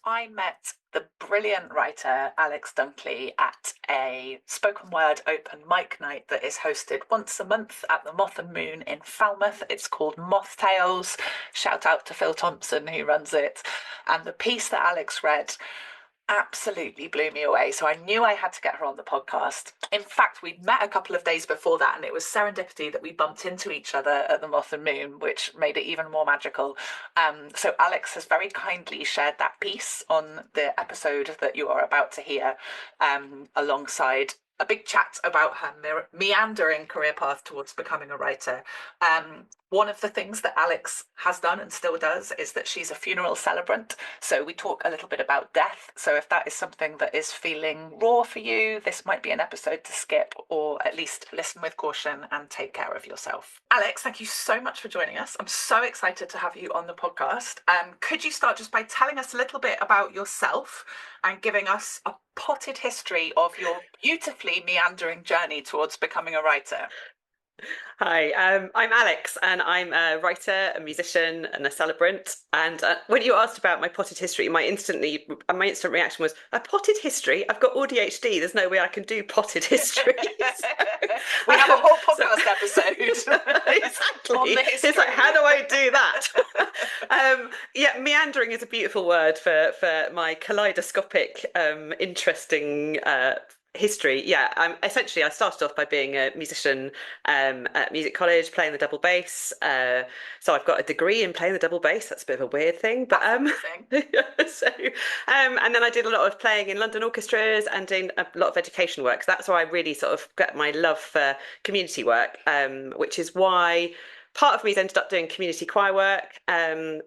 I met the brilliant writer Alex Dunkley at a spoken word open mic night that is hosted once a month at the Moth and Moon in Falmouth. It's called Moth Tales. Shout out to Phil Thompson who runs it. And the piece that Alex read absolutely blew me away. So I knew I had to get her on the podcast. In fact, we'd met a couple of days before that, and it was serendipity that we bumped into each other at the Moth and Moon, which made it even more magical. So Alex has very kindly shared that piece on the episode that you are about to hear, alongside a big chat about her meandering career path towards becoming a writer. One of the things that Alex has done and still does is that she's a funeral celebrant. So we talk a little bit about death. So if that is something that is feeling raw for you, this might be an episode to skip, or at least listen with caution and take care of yourself. Alex, thank you so much for joining us. I'm so excited to have you on the podcast. Could you start just by telling us a little bit about yourself and giving us a potted history of your beautifully meandering journey towards becoming a writer? Hi, I'm Alex, and I'm a writer, a musician, and a celebrant. And when you asked about my potted history, my instant reaction was a potted history. I've got ADHD. There's no way I can do potted history. We have a whole podcast episode exactly. on the history. It's like, how do I do that? Yeah, meandering is a beautiful word for my kaleidoscopic, interesting history. Yeah, essentially I started off by being a musician at music college, playing the double bass. So I've got a degree in playing the double bass. That's a bit of a weird thing, but and then I did a lot of playing in London orchestras and doing a lot of education work. So that's where I really sort of got my love for community work, which is why part of me's ended up doing community choir work, and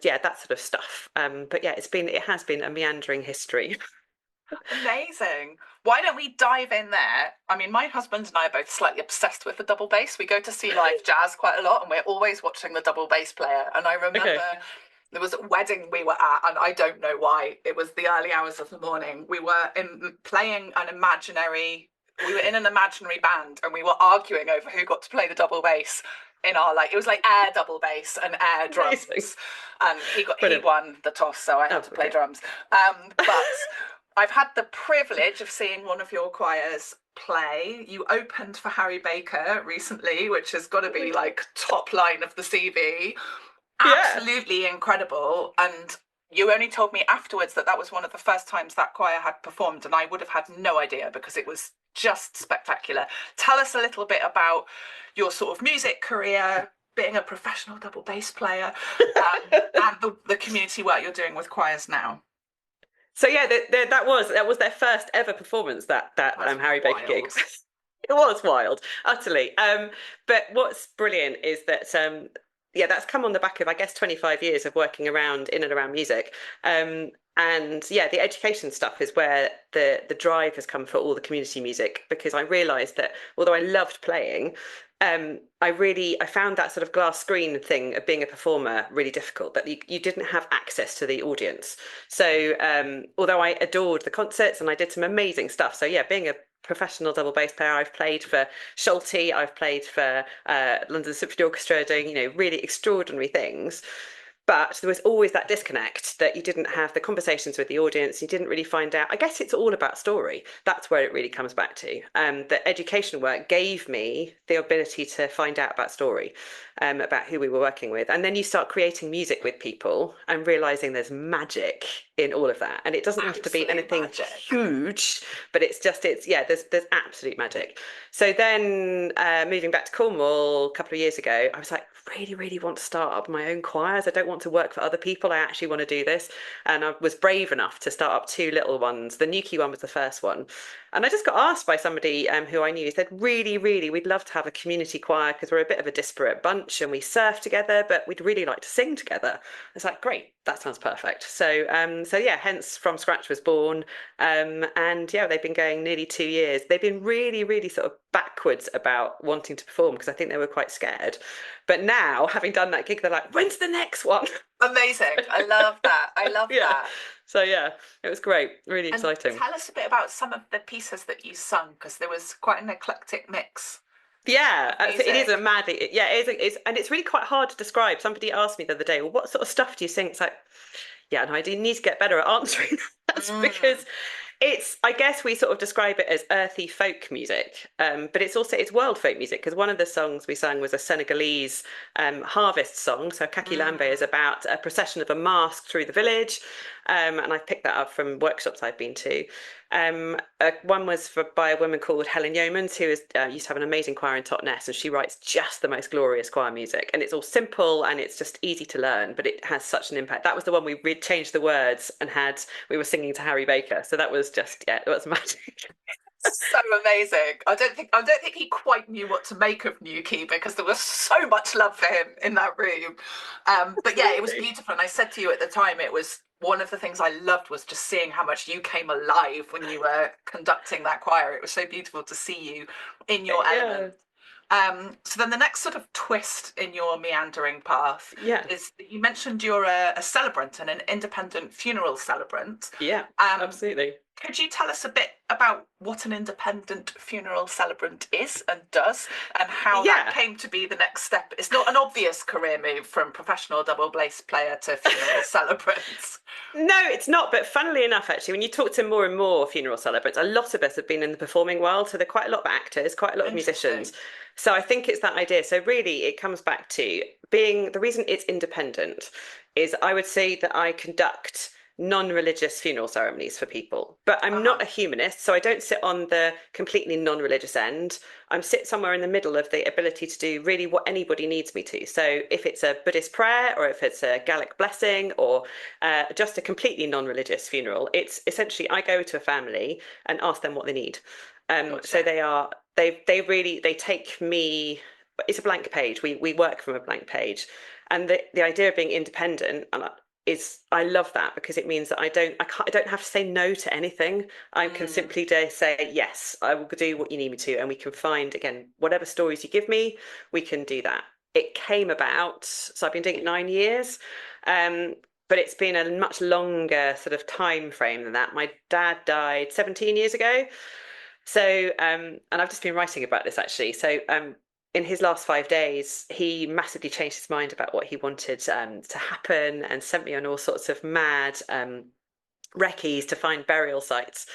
yeah, that sort of stuff. But yeah, it has been a meandering history. Amazing. Why don't we dive in there? I mean, my husband and I are both slightly obsessed with the double bass. We go to see live jazz quite a lot, and we're always watching the double bass player. And I remember Okay. there was a wedding we were at, and I don't know why. It was the early hours of the morning. We were we were in an imaginary band, and we were arguing over who got to play the double bass in our, like, it was like air double bass and air drums. Amazing. And he Brilliant. won the toss, so I had Oh, to play okay. drums. But I've had the privilege of seeing one of your choirs play. You opened for Harry Baker recently, which has got to be like top line of the CV. Yeah. Absolutely incredible. And you only told me afterwards that that was one of the first times that choir had performed, and I would have had no idea because it was just spectacular. Tell us a little bit about your sort of music career, being a professional double bass player, and the community work you're doing with choirs now. So yeah, that was their first ever performance. That That's Harry Baker gig. wild. It was wild, utterly. But what's brilliant is that yeah, that's come on the back of, I guess, 25 years of working around in and around music. And yeah, the education stuff is where the drive has come for all the community music, because I realised that although I loved playing, I found that sort of glass screen thing of being a performer really difficult, that you didn't have access to the audience. So although I adored the concerts and I did some amazing stuff, so yeah, being a professional double bass player, I've played for Schulte, I've played for London Symphony Orchestra, doing, really extraordinary things. But there was always that disconnect, that you didn't have the conversations with the audience. You didn't really find out. I guess it's all about story. That's where it really comes back to. The education work gave me the ability to find out about story, about who we were working with. And then you start creating music with people and realizing there's magic in all of that. And it doesn't have to be Absolute anything magic. huge, but yeah, there's absolute magic. So then moving back to Cornwall a couple of years ago, I was like, really, really want to start up my own choirs. I don't want to work for other people. I actually want to do this. And I was brave enough to start up two little ones. The Nuki one was the first one. And I just got asked by somebody who I knew. He said, really, really, we'd love to have a community choir because we're a bit of a disparate bunch and we surf together, but we'd really like to sing together. I was like, great, that sounds perfect. So yeah, hence From Scratch was born. And yeah, they've been going nearly 2 years. They've been really, really sort of backwards about wanting to perform because I think they were quite scared. But now, having done that gig, they're like, when's the next one? Amazing. I love that. I love Yeah. that. So yeah, it was great. Really And exciting. tell us a bit about some of the pieces that you sung, because there was quite an eclectic mix Yeah, of so it is a music. and it's really quite hard to describe. Somebody asked me the other day, well, what sort of stuff do you sing? It's like, Yeah, and I do need to get better at answering that Mm. because I guess we sort of describe it as earthy folk music, but it's world folk music because one of the songs we sang was a Senegalese harvest song. So Kaki Lambe is Mm. about a procession of a mask through the village, and I've picked that up from workshops I've been to. One was by a woman called Helen Yeomans, who used to have an amazing choir in Totnes, and she writes just the most glorious choir music. And it's all simple and it's just easy to learn, but it has such an impact. That was the one we changed the words and we were singing to Harry Baker. So that was just, yeah, it was magic. So amazing. I don't think he quite knew what to make of Nuki because there was so much love for him in that room. But yeah, it was Absolutely. beautiful. And I said to you at the time, it was one of the things I loved was just seeing how much you came alive when you were conducting that choir. It was so beautiful to see you in your element. Yeah. So then the next sort of twist in your meandering path Yeah. is that you mentioned you're a celebrant and an independent funeral celebrant. Yeah. Um, Absolutely. could you tell us a bit about what an independent funeral celebrant is and does, and how that Yeah. came to be the next step? It's not an obvious career move from professional double bass player to funeral celebrant. No, it's not. But funnily enough, actually, when you talk to more and more funeral celebrants, a lot of us have been in the performing world. So there are quite a lot of actors, quite a lot of musicians. Interesting. So I think it's that idea. So really, it comes back to being the reason it's independent is I would say that I conduct non-religious funeral ceremonies for people. But I'm Uh-huh. not a humanist, so I don't sit on the completely non-religious end. I'm sit somewhere in the middle of the ability to do really what anybody needs me to. So if it's a Buddhist prayer or if it's a Gaelic blessing or just a completely non-religious funeral, it's essentially I go to a family and ask them what they need. So Gotcha. they take me. It's a blank page. We work from a blank page, and the idea of being independent is I love that because it means that I don't have to say no to anything. I can Mm. simply say yes, I will do what you need me to, and we can find again whatever stories you give me, we can do that. It came about, so I've been doing it 9 years. Um, but it's been a much longer sort of time frame than that. My dad died 17 years ago. So, and I've just been writing about this actually. So, in his last 5 days, he massively changed his mind about what he wanted to happen and sent me on all sorts of mad recce's to find burial sites.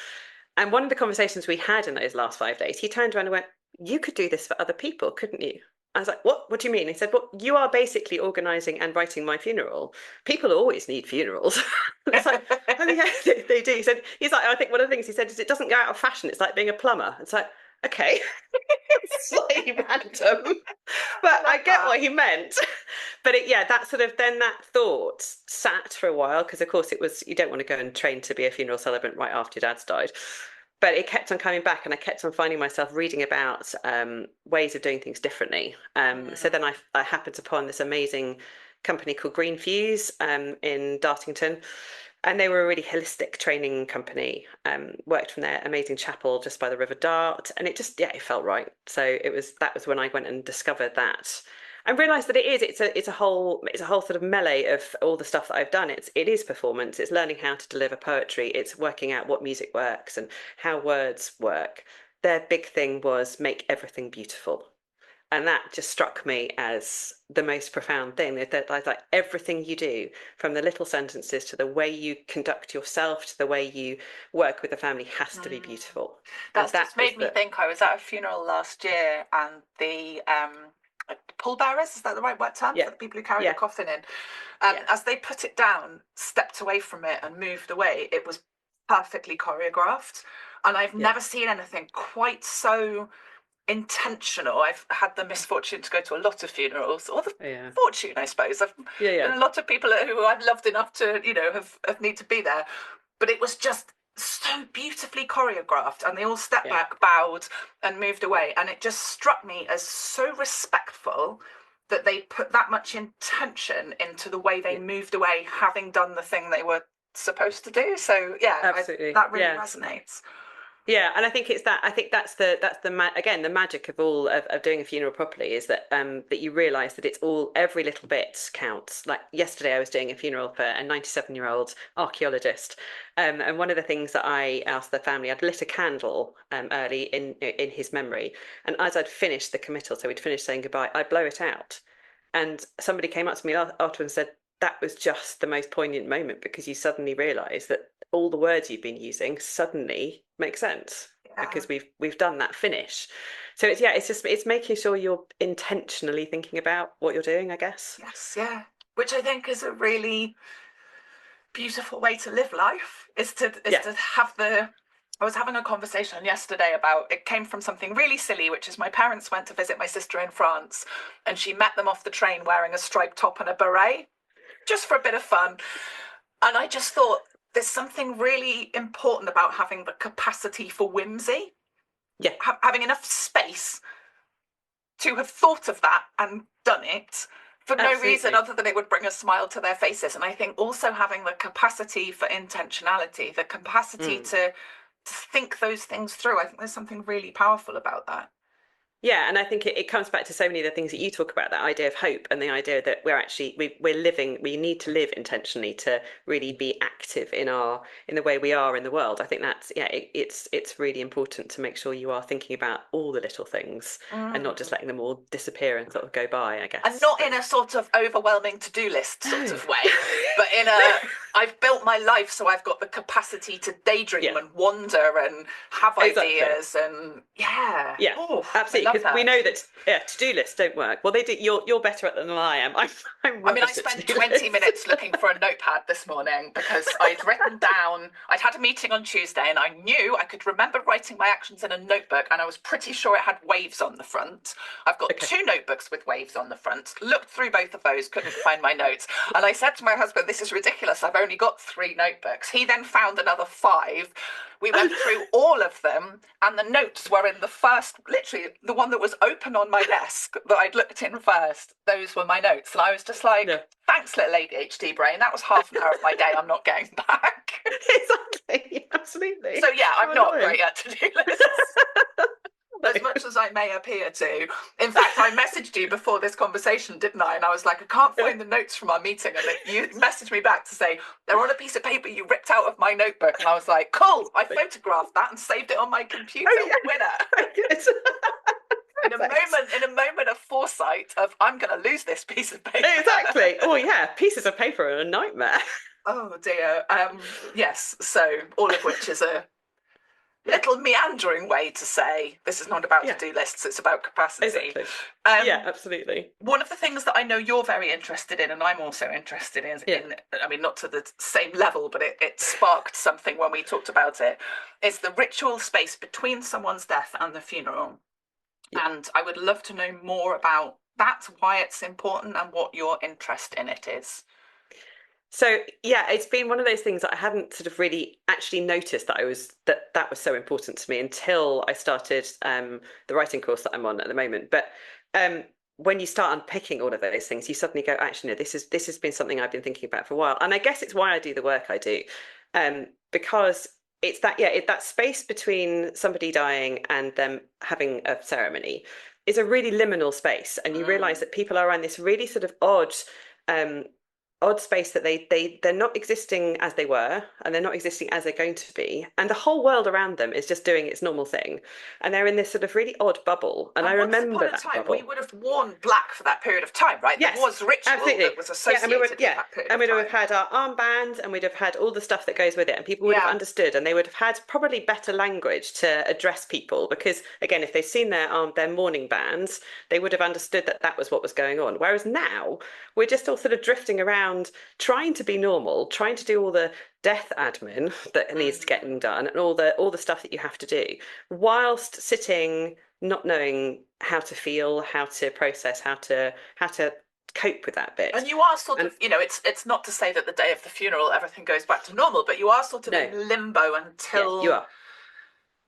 And one of the conversations we had in those last 5 days, he turned around and went, "You could do this for other people, couldn't you?" I was like, "What? What do you mean?" He said, "Well, you are basically organising and writing my funeral. People always need funerals." It's like, "Oh yeah, they do." He's like, I think one of the things he said is it doesn't go out of fashion. It's like being a plumber. It's like, okay, slightly random, I but I love get that. what he meant. But yeah, that sort of then that thought sat for a while because of course it was you don't want to go and train to be a funeral celebrant right after your dad's died. But it kept on coming back, and I kept on finding myself reading about ways of doing things differently. So Mm. then I happened upon this amazing company called Green Fuse in Dartington, and they were a really holistic training company. Worked from their amazing chapel just by the River Dart, and it just yeah, it felt right. So that was when I went and discovered that. And realised that it's a whole sort of melee of all the stuff that I've done. It is performance. It's learning how to deliver poetry. It's working out what music works and how words work. Their big thing was make everything beautiful. And that just struck me as the most profound thing. That like everything you do, from the little sentences to the way you conduct yourself to the way you work with the family, has to be Mm. beautiful. And That's that just is made me the think. I was at a funeral last year, and the pallbearers, is that the right word term yeah, for the people who carry the yeah, coffin in? yeah, As they put it down, stepped away from it, and moved away, it was perfectly choreographed. And I've yeah, never seen anything quite so intentional. I've had the misfortune to go to a lot of funerals, or the yeah, fortune, I suppose. I've yeah, been yeah, a lot of people who I've loved enough to, have need to be there. But it was just so beautifully choreographed, and they all stepped yeah, back, bowed, and moved yeah, away. And it just struck me as so respectful that they put that much intention into the way they yeah. moved away, having done the thing they were supposed to do. So yeah, Absolutely, that really yeah. resonates. Yeah, and I think it's that. I think that's the again the magic of all of doing a funeral properly is that that you realise that it's all every little bit counts. Like yesterday, I was doing a funeral for a 97-year-old archaeologist, and one of the things that I asked the family, I'd lit a candle early in his memory, and as I'd finished the committal, so we'd finished saying goodbye, I blow it out, and somebody came up to me after and said, that was just the most poignant moment because you suddenly realize that all the words you've been using suddenly make sense Yeah. because we've done that finish. So it's, yeah, it's just, it's making sure you're intentionally thinking about what you're doing, I guess. Yes, yeah. Which I think is a really beautiful way to live life, is Yeah. to have the I was having a conversation yesterday about, it came from something really silly, which is my parents went to visit my sister in France and she met them off the train wearing a striped top and a beret just for a bit of fun. And I just thought there's something really important about having the capacity for whimsy, Yeah, having enough space to have thought of that and done it for no reason absolutely. other than it would bring a smile to their faces. And I think also having the capacity for intentionality, the capacity Mm. to think those things through, I think there's something really powerful about that. Yeah, and I think it comes back to so many of the things that you talk about, that idea of hope and the idea that we're actually we're living, we need to live intentionally to really be active in our in the way we are in the world. I think that's, yeah, it's really important to make sure you are thinking about all the little things and not just Mm. letting them all disappear and sort of go by, I And guess. not in a sort of overwhelming to-do list sort No. of way, but in No. a, I've built my life so I've got the capacity to daydream Yeah, and wonder and have exactly. ideas, and yeah, Yeah, oh, I absolutely. love Because we that. know that, yeah, to-do lists don't work. Well, they do. You're better at them than I am. I'm I mean, I rubbish at spent to-do 20 lists. minutes looking for a notepad this morning because I'd written down, I'd had a meeting on Tuesday and I knew I could remember writing my actions in a notebook, and I was pretty sure it had waves on the front. I've got Okay. two notebooks with waves on the front, looked through both of those, couldn't find my notes. And I said to my husband, this is ridiculous. I've only got 3 notebooks. He then found another 5. We Oh, went through all of them, and the notes were in the first, literally the one that was open on my desk that I'd looked in first. Those were my notes. And I was just no. like, thanks, little ADHD brain. That was half an hour of my day I'm not getting back. Exactly. So, Absolutely. yeah, I'm How not annoying. great at to do lists, No. as much as I may appear to. In fact, I messaged you before this conversation, didn't I? And I was like, I can't Yeah. find the notes from our meeting. And then you messaged me back to say, they're on a piece of paper you ripped out of my notebook. And I was like, cool, I photographed that and saved it on my computer. Oh yeah. Winner. Good. Perfect. In a moment of foresight of, I'm going to lose this piece of paper. Exactly. Oh yeah. Pieces of paper are a nightmare. Oh dear. Yes. So all of which is a little meandering way to say this is not about Yeah. to-do lists, it's about capacity. Exactly. Yeah. Um, Absolutely. one of the things that I know you're very interested in, and I'm also interested Yeah. in, I mean, not to the same level, but it sparked something when we talked about it, is the ritual space between someone's death and the funeral. Yeah. And I would love to know more about that, why it's important, and what your interest in it is. So yeah, it's been one of those things that I hadn't sort of really actually noticed that that was so important to me until I started the writing course that I'm on at the moment. But um, when you start unpicking all of those things, you suddenly go, actually, no, this has been something I've been thinking about for a while, and I guess it's why I do the work I do, because it's that, yeah, that space between somebody dying and them having a ceremony is a really liminal space, and you realize Mm. that people are in this really sort of um, odd space that they're not existing as they were, and they're not existing as they're going to be, and the whole world around them is just doing its normal thing, and they're in this sort of really odd bubble, and I And once upon remember a that time, we bubble. would have worn black for that period of time, right? There Yes, was ritual absolutely. that was Yeah, and we would, associated with yeah, that period and of we'd have time. had our armbands, and we'd have had all the stuff that goes with it, and people would have Yeah. understood, and they would have had probably better language to address people, because again, if they've seen their mourning bands, they would have understood that that was what was going on. Whereas now, we're just all sort of drifting around, trying to be normal, trying to do all the death admin that needs to get Mm. done, and all the stuff that you have to do, whilst sitting not knowing how to feel, how to process, how to cope with that bit. And you are sort And of, it's not to say that the day of the funeral everything goes back to normal, but you are sort of no, in limbo yeah, you until, are.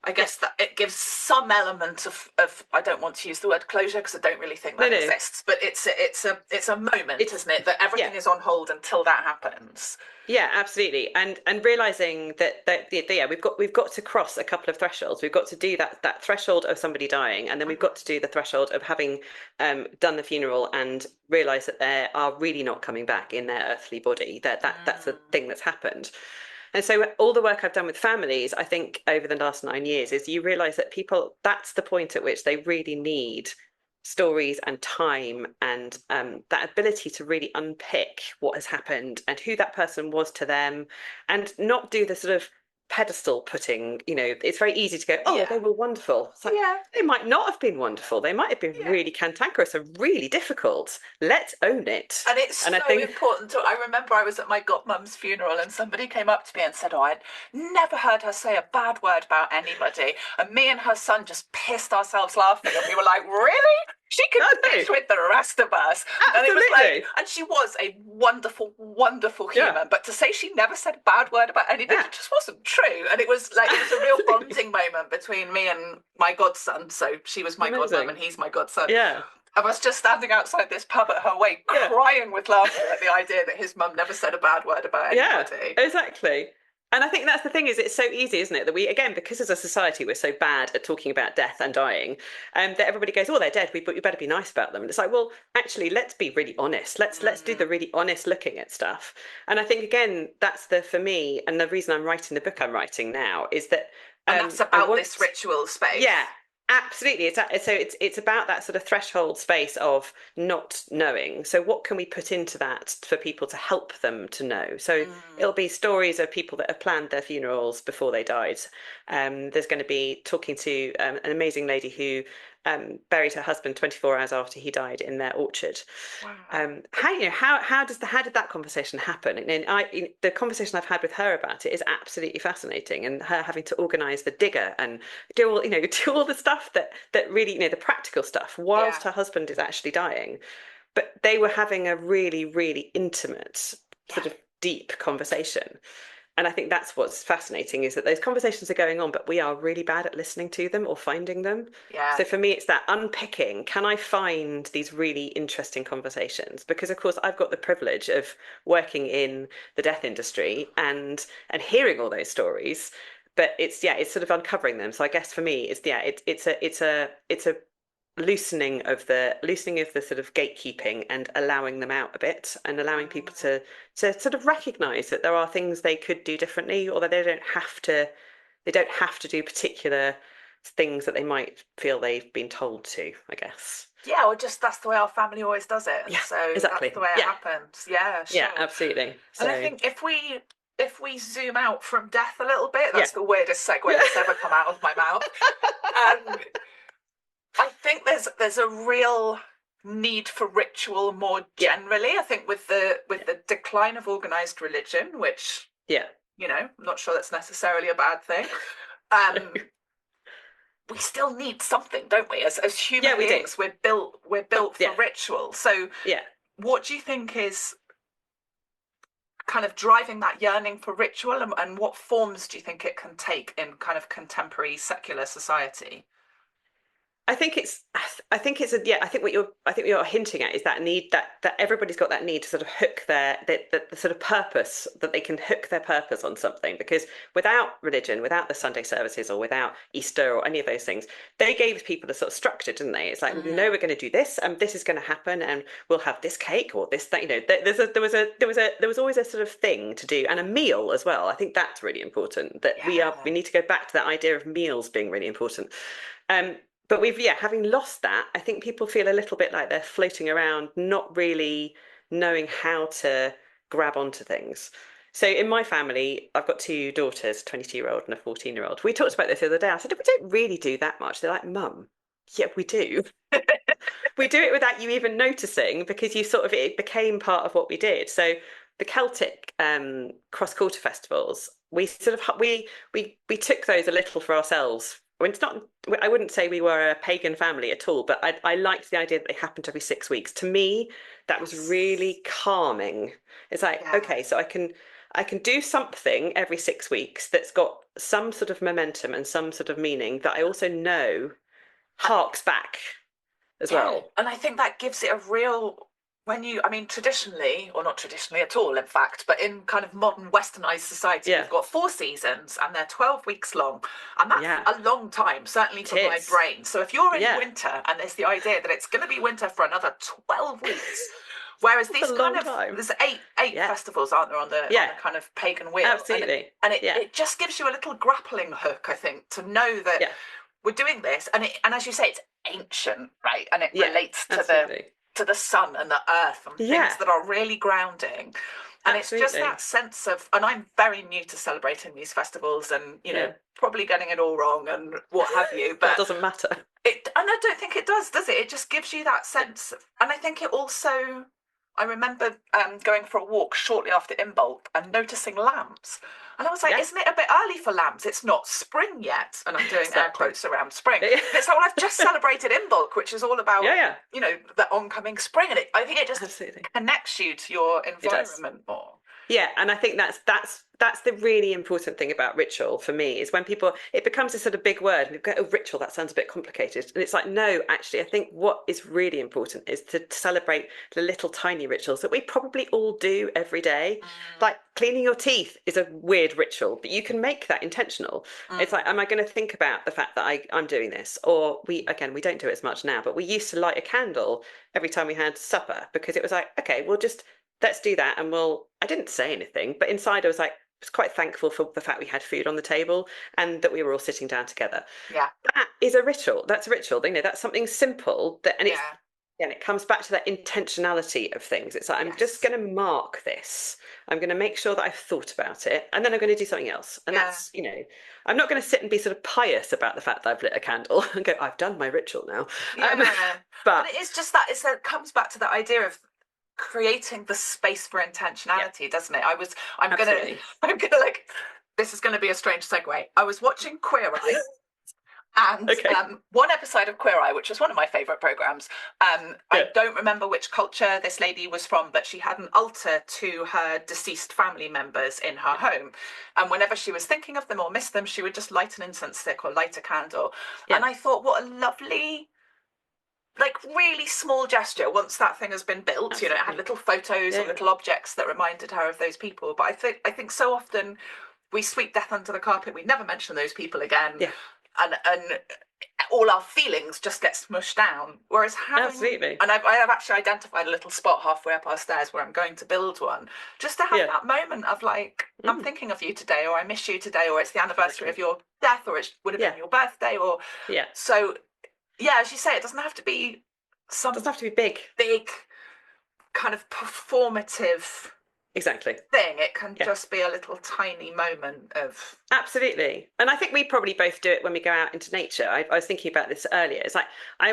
I Yeah, guess, that it gives some element of I don't want to use the word closure because I don't really think no, that no. exists, but it's a moment, It's isn't it, that yeah, everything is on hold until that happens. yeah, absolutely. And realizing that yeah, we've got to cross a couple of thresholds. We've got to do that threshold of somebody dying, and then we've got to do the threshold of having done the funeral and realize that they are really not coming back in their earthly body. That's a Mm. thing that's happened. And so all the work I've done with families, I think over the last 9 years, is you realize that people, that's the point at which they really need stories and time and that ability to really unpick what has happened and who that person was to them, and not do the sort of pedestal putting. It's very easy to go, oh, Yeah. they were wonderful. It's like, Yeah. they might not have been wonderful. They might have been Yeah. really cantankerous and really difficult. Let's own it. And it's And I so think, important to. I remember I was at my godmum's funeral and somebody came up to me and said, "Oh, I'd never heard her say a bad word about anybody." And me and her son just pissed ourselves laughing, and we were like, "Really? She could oh no, dish with the rest of us." And it was like, absolutely. and she was a wonderful, wonderful Yeah, human. But to say she never said a bad word about anybody yeah, just wasn't true. And it was like, it was a real absolutely. bonding moment between me and my godson. So she was my godmum Amazing. and he's my godson. Yeah, I was just standing outside this pub at her wake, yeah. crying with laughter at the idea that his mum never said a bad word about Yeah, anybody. exactly. And I think that's the thing, is it's so easy, isn't it, that we, again, because as a society we're so bad at talking about death and dying, that everybody goes, oh, they're dead, but you better be nice about them. And it's like, well, actually, let's be really honest. Let's do the Mm. really honest looking at stuff. And I think, again, that's the, for me, and the reason I'm writing the book I'm writing now is that And that's I about this want, ritual space. yeah, absolutely. So it's about that sort of threshold space of not knowing. So what can we put into that for people to help them to know? So Mm. it'll be stories of people that have planned their funerals before they died. There's going to be talking to an amazing lady who buried her husband 24 hours after he died in their orchard. Wow. How did that conversation happen? And the conversation I've had with her about it is absolutely fascinating, and her having to organise the digger and do all do all the stuff that really, the practical stuff Yeah. whilst her husband is actually dying. But they were having a really, really intimate, Yeah. sort of deep conversation. And I think that's what's fascinating, is that those conversations are going on, but we are really bad at listening to them or finding them. Yeah. So for me, it's that unpicking. Can I find these really interesting conversations? Because of course, I've got the privilege of working in the death industry and hearing all those stories. But it's sort of uncovering them. So I guess for me, it's a loosening of the sort of gatekeeping and allowing them out a bit, and allowing people Mm. to sort of recognize that there are things they could do differently, or that they don't have to do particular things that they might feel they've been told to, I guess. Yeah, or just that's the way our family always does it, and Yeah, so that's the exactly. way it Yeah, happens. Yeah, yeah, sure. absolutely. And I So think if we zoom out from death a little bit, yeah. that's the weirdest segue Yeah. that's ever come out of my mouth. Um, I think there's a real need for ritual more Yeah. generally. I think with the decline of organized religion, which Yeah. I'm not sure that's necessarily a bad thing. Um, we still need something, don't we? As human Yeah, we do. beings, we're built for Yeah. ritual. So, Yeah. what do you think is kind of driving that yearning for ritual, and what forms do you think it can take in kind of contemporary secular society? I think it's what you're hinting at is that need, that everybody's got that need to sort of hook the sort of purpose, that they can hook their purpose on something. Because without religion, without the Sunday services, or without Easter or any of those things, they gave people a sort of structure, didn't they? It's like, we know Mm, we're going to do this, and this is going to happen, and we'll have this cake or this thing. There was always a sort of thing to do, and a meal as well. I think that's really important. That we yeah. need to go back to that idea of meals being really important. Um, but having lost that, I think people feel a little bit like they're floating around, not really knowing how to grab onto things. So in my family, I've got two daughters, a 22-year-old and a 14-year-old. We talked about this the other day. I said, we don't really do that much. They're like, Mum, yeah, we do. We do it without you even noticing, because it became part of what we did. So the Celtic cross-culture festivals, we took those a little for ourselves. I mean, it's not. I wouldn't say we were a pagan family at all, but I liked the idea that they happened every 6 weeks. To me, that was Yes. really calming. It's like, Yeah. okay, so I can do something every 6 weeks that's got some sort of momentum and some sort of meaning that I also know harks back as Yeah, well. and I think that gives it a real I mean, traditionally, or not traditionally at all, in fact, but in kind of modern westernized society, Yeah, we've got 4 seasons and they're 12 weeks long. And that's yeah, a long time, certainly it for my is. brain. So if you're in Yeah, winter and there's the idea that it's going to be winter for another 12 weeks, whereas that's a these kind long of time. there's eight Yeah, festivals, aren't there, on yeah, the kind of pagan wheel, and absolutely. and it, Yeah, it just gives you a little grappling hook, I think, to know that yeah, we're doing this, and as you say, it's ancient, right? And it Yeah, relates absolutely. to the sun and the earth and things Yeah, that are really grounding. And it's just that absolutely. sense of, and I'm very new to celebrating these festivals and, Yeah. probably getting it all wrong and what have you, That but doesn't matter. and I don't think it does it? It just gives you that sense. And I think it also, I remember going for a walk shortly after Imbolc and noticing lambs. And I was like, Yeah, isn't it a bit early for lambs? It's not spring yet. And I'm doing air exactly. quotes around spring. Yeah, But it's like, well, I've just celebrated Imbolc, which is all about, yeah, yeah, the oncoming spring. And I think it just absolutely. connects you to your It does. environment more. Yeah, and I think that's the really important thing about ritual for me is when people it becomes a sort of big word and you go, oh, ritual, that sounds a bit complicated. And it's like, no, actually, I think what is really important is to celebrate the little tiny rituals that we probably all do every day. Mm, Like cleaning your teeth is a weird ritual, but you can make that intentional. It's like, mm, am I going to think about the fact that I'm doing this? Or we don't do it as much now, but we used to light a candle every time we had supper because it was like, okay, we'll just let's do that. And I didn't say anything, but inside I was like, I was quite thankful for the fact we had food on the table and that we were all sitting down together. yeah, That is a ritual. That's a ritual. That's something simple yeah, and it comes back to that intentionality of things. It's like, I'm just yes, going to mark this. I'm going to make sure that I've thought about it and then I'm going to do something else. And yeah. I'm not going to sit and be sort of pious about the fact that I've lit a candle and go, I've done my ritual now. Um, Yeah, but but it is just that it comes back to that idea of creating the space for yeah, intentionality, doesn't it? I'm gonna, absolutely. I'm gonna like, this is gonna be a strange segue. I was watching Queer Eye, and Okay. one episode of Queer Eye, which was one of my favourite programs. I Yeah. don't remember which culture this lady was from, but she had an altar to her deceased family members in her home, and whenever she was thinking of them or missed them, she would just light an incense stick or light a candle. Yeah. And I thought, what a lovely, like, really small gesture once that thing has been built. It had Absolutely. little photos Yeah, and yeah. little objects that reminded her of those people. But I think so often we sweep death under the carpet, we never mention those people again, Yeah, and all our feelings just get smushed down. Whereas having, absolutely. and I have actually identified a little spot halfway up our stairs where I'm going to build one, just to have Yeah. that moment of like, I'm Mm, thinking of you today, or I miss you today, or it's the anniversary of exactly. your death, or it would have Yeah. been your birthday, or Yeah. so. Yeah, as you say, it doesn't have to be some Doesn't have to be big. big kind of performative Exactly. thing. It can Yeah. just be a little tiny moment of, Absolutely. And I think we probably both do it when we go out into nature. I was thinking about this earlier. It's like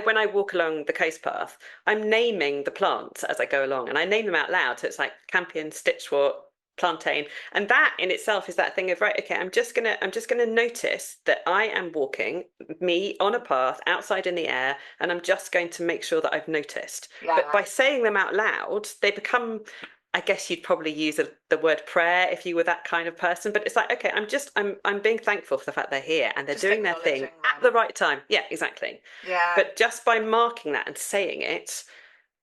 when I walk along the coast path, I'm naming the plants as I go along and I name them out loud. So it's like campion, stitchwort, plantain. And that in itself is that thing of, right, okay, I'm just gonna notice that I am walking me on a path outside in the air, and I'm just going to make sure that I've noticed. But yeah, by saying them out loud, they become I guess you'd probably use the word prayer if you were that kind of person, but it's like, okay, I'm being thankful for the fact they're here and they're just doing their thing acknowledging at the them. right time. Yeah, exactly. Yeah, But just by marking that and saying it,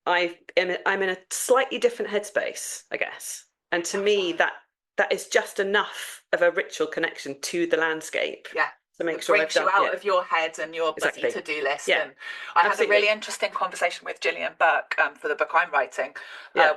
I'm in a slightly different headspace, I guess. And to me, definitely. that is just enough of a ritual connection to the landscape Yeah. to make It sure I've brings you done, out yeah, of your head and your busy exactly. to-do list. Yeah, And I had a really absolutely. interesting conversation with Gillian Burke for the book I'm writing, Yeah,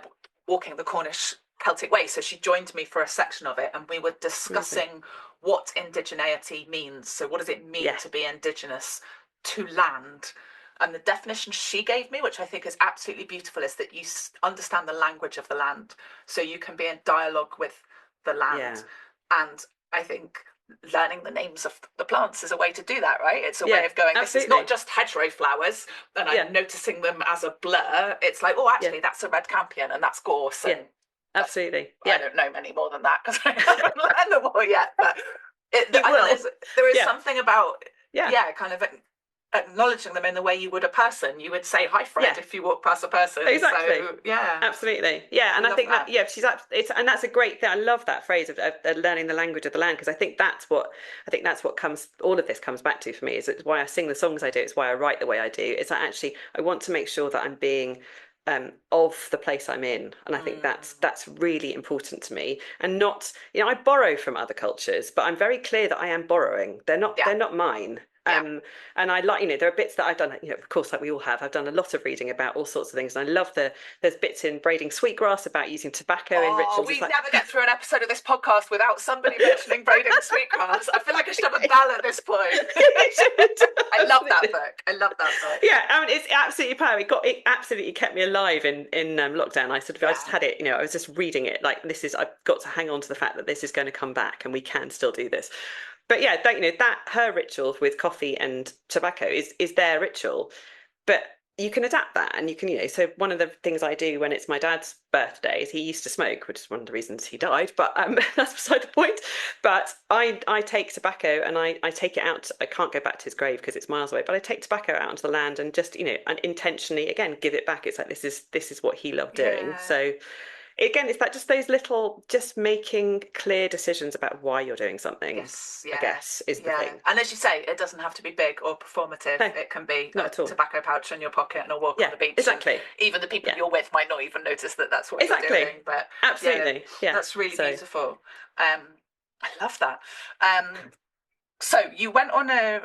Walking the Cornish Celtic Way. So she joined me for a section of it, and we were amazing. discussing what indigeneity means. So what does it mean Yeah, to be indigenous to land? And the definition she gave me, which I think is absolutely beautiful, is that you understand the language of the land. So you can be in dialogue with the land. yeah, And I think learning the names of the plants is a way to do that, right? It's a way yeah, of going, this is not absolutely. just hedgerow flowers and Yeah, I'm noticing them as a blur. It's like, oh, yeah, actually, that's a red campion and that's gorse. yeah, And that's, absolutely. I Yeah. don't know many more than that because I haven't learned them all yet. But You I think will. there is Yeah. something about, Yeah. yeah, kind of acknowledging them in the way you would a person. You would say, hi, Fred, Yeah. if you walk past a person. Exactly. So, yeah, Absolutely. Yeah. I And I love think that, that. yeah, and that's a great thing. I love that phrase of learning the language of the land because I think that's what all of this comes back to for me is it's why I sing the songs I do. It's why I write the way I do. It's that actually, I want to make sure that I'm being of the place I'm in, and I think that's Mm, that's really important to me. And not, I borrow from other cultures, but I'm very clear that I am borrowing. They're not yeah, they're not mine. Yeah. And I like, there are bits that I've done, of course, like we all have. I've done a lot of reading about all sorts of things. And I love there's bits in Braiding Sweetgrass about using tobacco in Oh, rituals. It's we like, never get through an episode of this podcast without somebody mentioning Braiding Sweetgrass. I feel like I should have a bell at this point. you should, I love that absolutely. book. I love that book. Yeah, I mean, it's absolutely powerful. It absolutely kept me alive in lockdown. I just Yeah. had it, I was just reading it like I've got to hang on to the fact that this is going to come back and we can still do this. But yeah, that her ritual with coffee and tobacco is their ritual, but you can adapt that, and you can, so one of the things I do when it's my dad's birthdays, he used to smoke, which is one of the reasons he died, but that's beside the point. But I take tobacco and I take it out. I can't go back to his grave because it's miles away, but I take tobacco out onto the land and just, and intentionally again give it back. It's like this is what he loved doing. Yeah. So again, it's that just those little, just making clear decisions about why you're doing something, Yes, I yeah, guess, is the yeah. thing. And as you say, it doesn't have to be big or performative. No, It can be not a at all. tobacco pouch in your pocket and a walk on Yeah, the beach. And exactly. even the people Yeah, you're with might not even notice that that's what you're exactly. doing. But yeah, Absolutely. Yeah. that's really So beautiful. I love that. So you went on a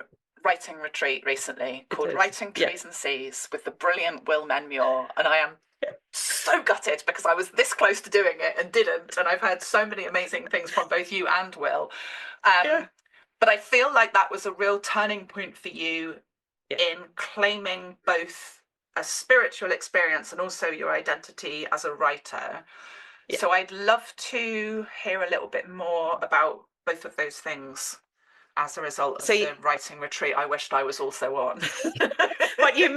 writing retreat recently it called did. Writing Yeah. Trees and Seas with the brilliant Will Menmuir, and I am so gutted because I was this close to doing it and didn't, and I've heard so many amazing things from both you and Will. Yeah. But I feel like that was a real turning point for you Yeah. in claiming both a spiritual experience and also your identity as a writer. Yeah. So I'd love to hear a little bit more about both of those things as a result of So the writing retreat I wished I was also on. but you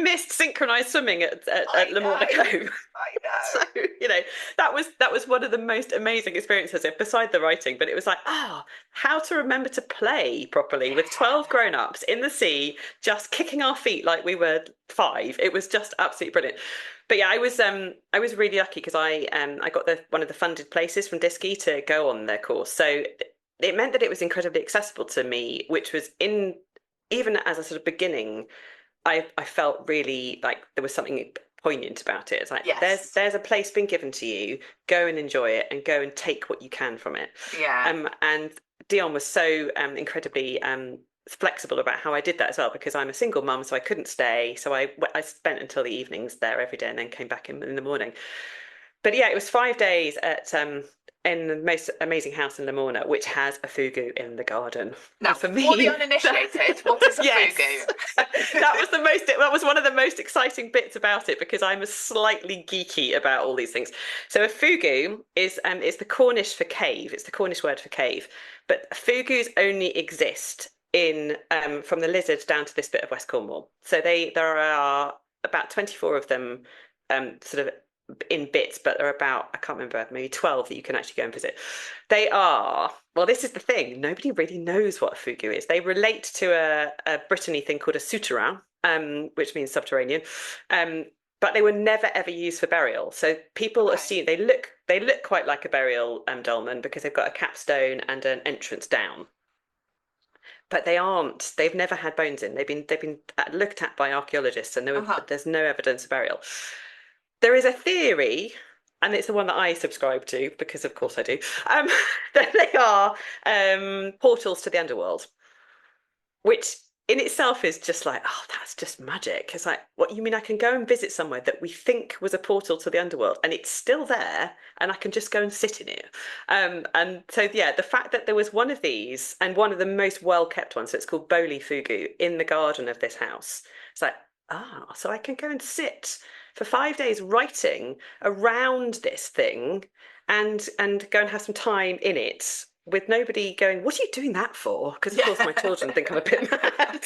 missed synchronized swimming at I Lamorna know. Cove. I So, know. that was one of the most amazing experiences beside the writing, but it was like, how to remember to play properly with 12 grown-ups in the sea, just kicking our feet like we were 5. It was just absolutely brilliant. But yeah, I was really lucky because I got one of the funded places from Disky to go on their course. So it meant that it was incredibly accessible to me, which was even as a sort of beginning, I felt really like there was something poignant about it. It's like Yes. there's a place being given to you, go and enjoy it and go and take what you can from it. Yeah. And Dion was so incredibly flexible about how I did that as well, because I'm a single mum, so I couldn't stay. So I spent until the evenings there every day and then came back in the morning. But yeah, it was 5 days at in the most amazing house in Lamorna, which has a fugu in the garden. Now, And for me, for the uninitiated, what is a yes, fugu? that was one of the most exciting bits about it, because I'm a slightly geeky about all these things. So a fugu is it's the Cornish for cave. It's the Cornish word for cave, but fugus only exist in from the Lizard down to this bit of West Cornwall. So there are about 24 of them, sort of in bits, but there are about, I can't remember, maybe 12 that you can actually go and visit. They are, well, this is the thing, nobody really knows what a fugu is. They relate to a Brittany thing called a souterrain, which means subterranean, but they were never ever used for burial. So people assume they look quite like a burial dolmen because they've got a capstone and an entrance down. But they aren't. They've never had bones in. They've been looked at by archaeologists, and there's no evidence of burial. There is a theory, and it's the one that I subscribe to because, of course, I do, that they are portals to the underworld, which in itself is just like, oh, that's just magic. It's like, what you mean? I can go and visit somewhere that we think was a portal to the underworld, and it's still there, and I can just go and sit in it. And so, yeah, the fact that there was one of these, and one of the most well-kept ones, so it's called Bowley Fugu, in the garden of this house. It's like, so I can go and sit for 5 days writing around this thing and go and have some time in it with nobody going, what are you doing that for? Because of course my children think I'm a bit mad.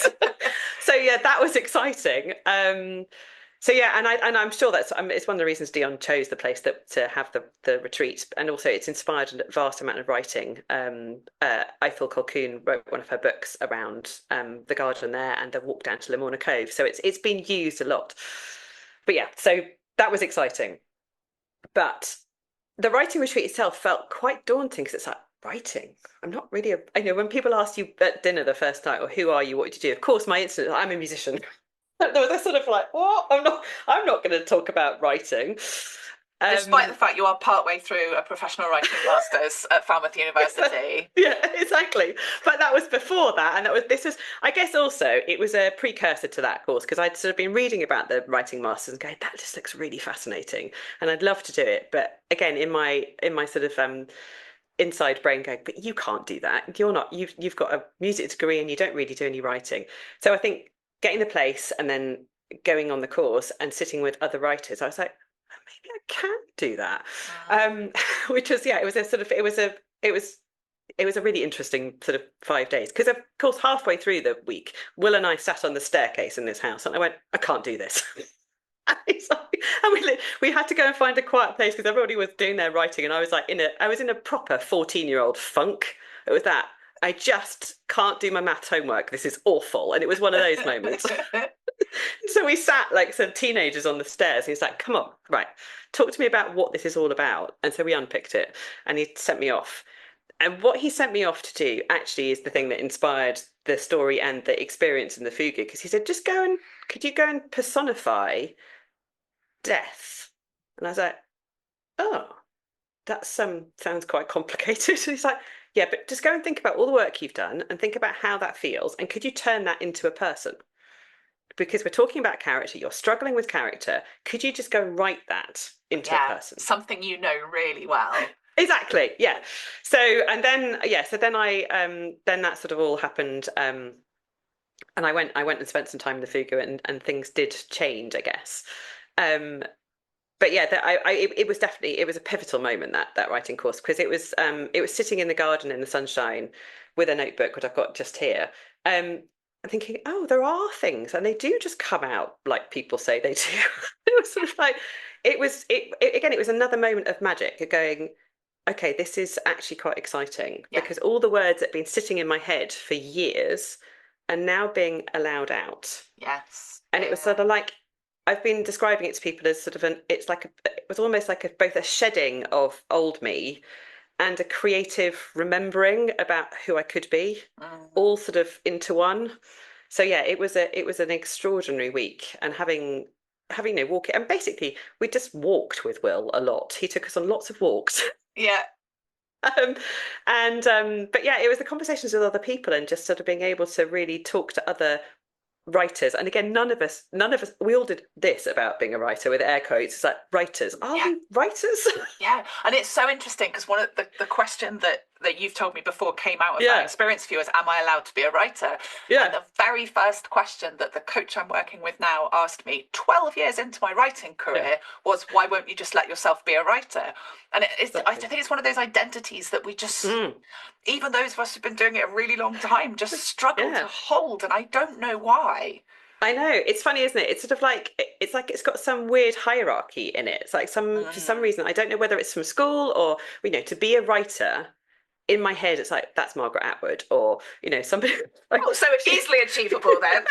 So yeah, that was exciting. So yeah, and I'm sure it's one of the reasons Dion chose the place to have the retreat, and also it's inspired a vast amount of writing. Ethel Colquhoun wrote one of her books around the garden there and the walk down to Lamorna Cove, so it's been used a lot. But yeah, so that was exciting. But the writing retreat itself felt quite daunting because it's like, writing. I'm not really when people ask you at dinner the first night, or who are you, what do you do? Of course, my instant, I'm a musician. They're sort of like, what? I'm not going to talk about writing. Despite the fact you are partway through a professional writing master's at Falmouth University. Yeah, exactly. But that was before that, and this was, I guess, also it was a precursor to that course because I'd sort of been reading about the writing masters and going, that just looks really fascinating, and I'd love to do it. But again, in my sort of inside brain going, but you can't do that. You're not. You've got a music degree and you don't really do any writing. So I think getting the place and then going on the course and sitting with other writers, I was like, maybe I can do that. Um, which was, yeah, it was a sort of it was a really interesting sort of 5 days because of course halfway through the week, Will and I sat on the staircase in this house and I went, I can't do this. And we had to go and find a quiet place because everybody was doing their writing and I was like I was in a proper 14-year-old funk. It was that I just can't do my maths homework. This is awful. And it was one of those moments. So we sat like some teenagers on the stairs. He's like, come on, right, talk to me about what this is all about. And so we unpicked it and he sent me off. And what he sent me off to do actually is the thing that inspired the story and the experience in the Fugu. Because he said, could you go and personify death? And I was like, oh, that sounds quite complicated. And he's like, yeah, but just go and think about all the work you've done and think about how that feels. And could you turn that into a person? Because we're talking about character, you're struggling with character. Could you just go and write that into a person? Something you know really well. Exactly, yeah. So and then so then then that sort of all happened. And I went and spent some time in the Fugu and things did change, I guess. But yeah, it was definitely it was a pivotal moment that writing course because it was sitting in the garden in the sunshine with a notebook, which I've got just here. And thinking, oh, there are things, and they do just come out like people say they do. It was sort of like it was again. It was another moment of magic, of going, okay, this is actually quite exciting because all the words that have been sitting in my head for years are now being allowed out. Yes, and it was sort of like I've been describing it to people as sort of it was almost like both a shedding of old me and a creative remembering about who I could be, all sort of into one. So yeah, it was an extraordinary week, and having walking, and basically we just walked with Will a lot. He took us on lots of walks. Yeah. But yeah, it was the conversations with other people and just sort of being able to really talk to other writers. And again, none of us, we all did this about being a writer with air quotes. It's like, writers, are we writers? Yeah, and it's so interesting because one of the question that you've told me before came out of that experience for you is, am I allowed to be a writer? Yeah. And the very first question that the coach I'm working with now asked me 12 years into my writing career was, why won't you just let yourself be a writer? And I think it's one of those identities that we just, even those of us who've been doing it a really long time, just struggle to hold, and I don't know why. I know, it's funny, isn't it? It's sort of like it's got some weird hierarchy in it. It's like for some reason, I don't know whether it's from school or to be a writer. In my head, it's like, that's Margaret Atwood, or somebody. Like, oh, so it's easily achievable then.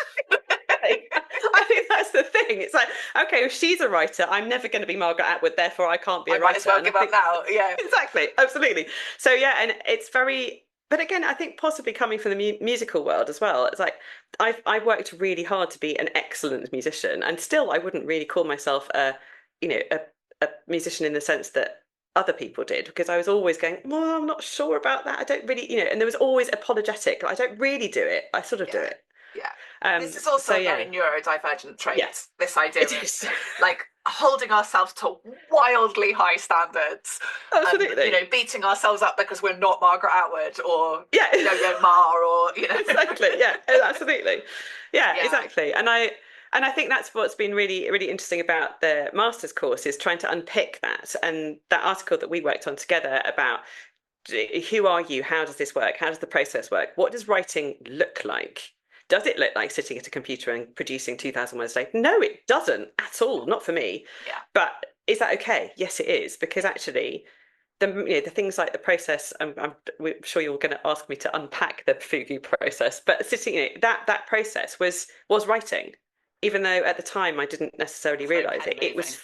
I think that's the thing. It's like, okay, if she's a writer, I'm never going to be Margaret Atwood, therefore I can't be a writer. Might as well give up now. Yeah, exactly, absolutely. So yeah, and it's very. But again, I think possibly coming from the musical world as well, it's like I've worked really hard to be an excellent musician, and still I wouldn't really call myself a musician in the sense that other people did, because I was always going, well, I'm not sure about that. I don't really, and there was always apologetic. I don't really do it. I sort of do it. Yeah. This is also a very neurodivergent trait. Yes. This idea of like holding ourselves to wildly high standards. Absolutely. And, beating ourselves up because we're not Margaret Atwood or Yo-Yo Ma or Exactly. Yeah. Absolutely. Yeah. Exactly. And I think that's what's been really, really interesting about the master's course, is trying to unpick that. And that article that we worked on together about who are you? How does this work? How does the process work? What does writing look like? Does it look like sitting at a computer and producing 2,000 words a day? No, it doesn't at all. Not for me. Yeah. But is that okay? Yes, it is. Because actually, the things like the process, I'm sure you're going to ask me to unpack the Fugu process, but sitting that process was writing. Even though at the time I didn't necessarily realise it. It was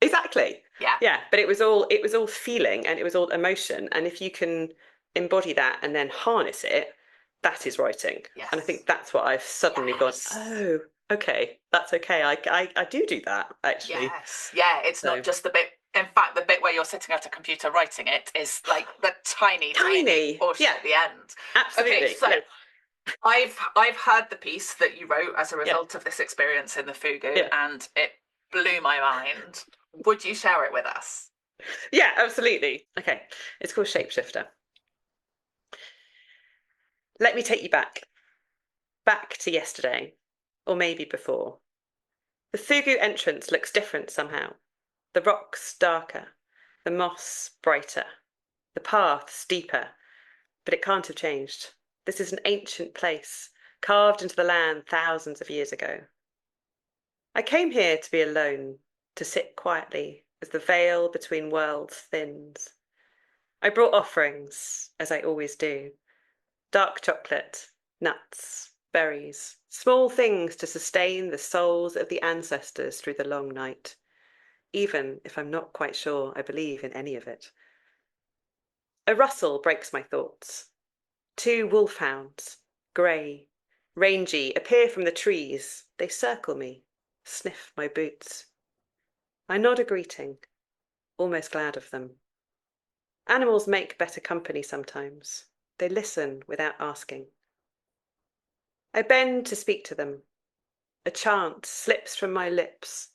exactly. Yeah. But it was all feeling, and it was all emotion. And if you can embody that and then harness it, that is writing. Yes. And I think that's what I've suddenly got. Oh, okay, that's okay. I do that actually. Yes. Yeah. It's not just the bit In fact, the bit where you're sitting at a computer writing it is like the tiny Tiny. portion Yeah, at the end. Okay, absolutely. so Yeah, I've heard the piece that you wrote as a yeah, result of this experience in the Fugu, yeah. and it blew my mind. Would you share it with us? Yeah, absolutely. Okay. It's called Shapeshifter. Let me take you back to yesterday, or maybe before. The Fugu entrance looks different somehow. The rocks darker, the moss brighter, the path steeper, but it can't have changed. This is an ancient place, carved into the land thousands of years ago. I came here to be alone, to sit quietly as the veil between worlds thins. I brought offerings, as I always do: dark chocolate, nuts, berries, small things to sustain the souls of the ancestors through the long night, even if I'm not quite sure I believe in any of it. A rustle breaks my thoughts. Two wolfhounds, grey, rangy, appear from the trees. They circle me, sniff my boots. I nod a greeting, almost glad of them. Animals make better company sometimes. They listen without asking. I bend to speak to them. A chant slips from my lips,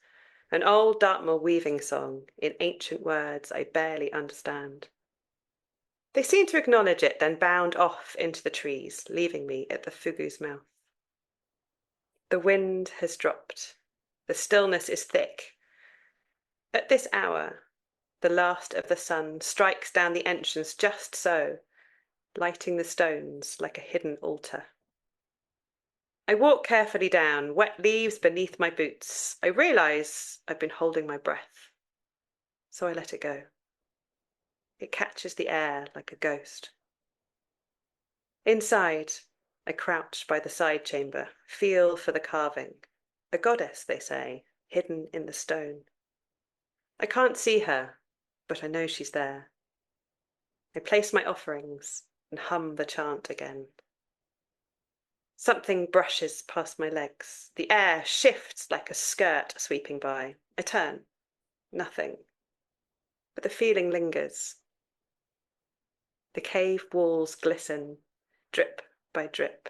an old Dartmoor weaving song in ancient words I barely understand. They seem to acknowledge it, then bound off into the trees, leaving me at the Fugu's mouth. The wind has dropped. The stillness is thick. At this hour, the last of the sun strikes down the entrance just so, lighting the stones like a hidden altar. I walk carefully down, wet leaves beneath my boots. I realise I've been holding my breath, so I let it go. It catches the air like a ghost. Inside, I crouch by the side chamber, feel for the carving. A goddess, they say, hidden in the stone. I can't see her, but I know she's there. I place my offerings and hum the chant again. Something brushes past my legs. The air shifts like a skirt sweeping by. I turn. Nothing. But the feeling lingers. The cave walls glisten, drip by drip.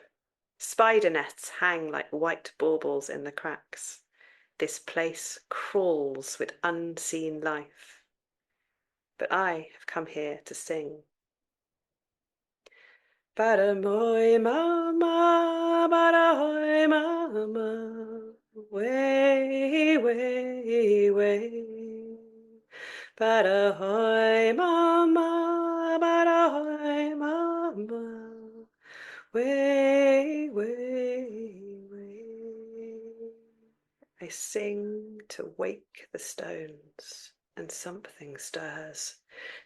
Spider nets hang like white baubles in the cracks. This place crawls with unseen life. But I have come here to sing. Badamoy mama, badahoy mama, way, way, way. Badahoy mama, badahoy mama, way, way, way. I sing to wake the stones, and something stirs.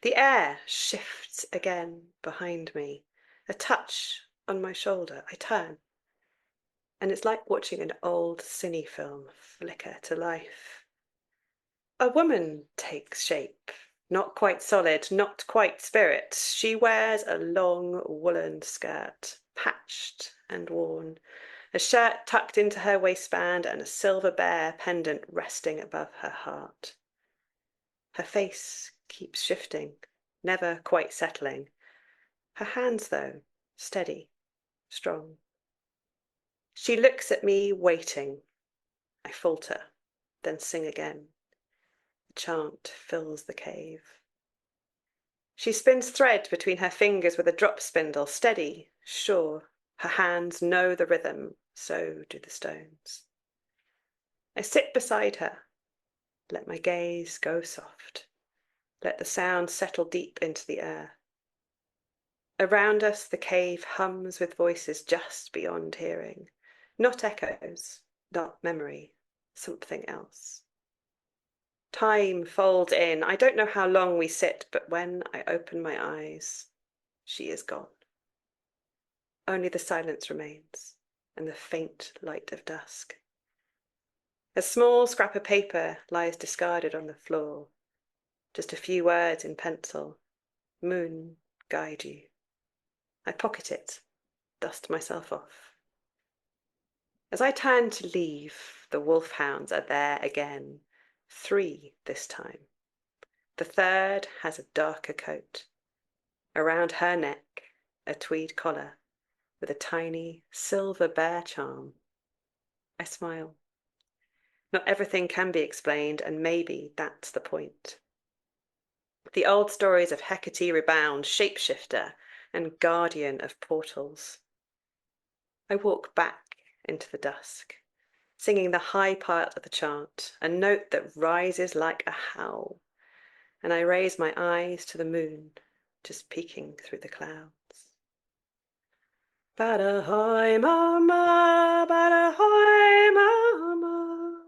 The air shifts again behind me. A touch on my shoulder. I turn, and it's like watching an old cine film flicker to life. A woman takes shape, not quite solid, not quite spirit. She wears a long woolen skirt, patched and worn, a shirt tucked into her waistband, and a silver bear pendant resting above her heart. Her face keeps shifting, never quite settling. Her hands, though, steady, strong. She looks at me, waiting. I falter, then sing again. The chant fills the cave. She spins thread between her fingers with a drop spindle, steady, sure. Her hands know the rhythm, so do the stones. I sit beside her, let my gaze go soft. Let the sound settle deep into the air. Around us, the cave hums with voices just beyond hearing. Not echoes, not memory, something else. Time folds in. I don't know how long we sit, but when I open my eyes, she is gone. Only the silence remains, and the faint light of dusk. A small scrap of paper lies discarded on the floor. Just a few words in pencil. Moon, guide you. I pocket it, dust myself off. As I turn to leave, the wolfhounds are there again. 3 this time. The third has a darker coat. Around her neck, a tweed collar with a tiny silver bear charm. I smile. Not everything can be explained, and maybe that's the point. The old stories of Hecate Rebound, shapeshifter, and guardian of portals. I walk back into the dusk, singing the high part of the chant, a note that rises like a howl, and I raise my eyes to the moon, just peeking through the clouds. Badahoy mama, badahoy mama,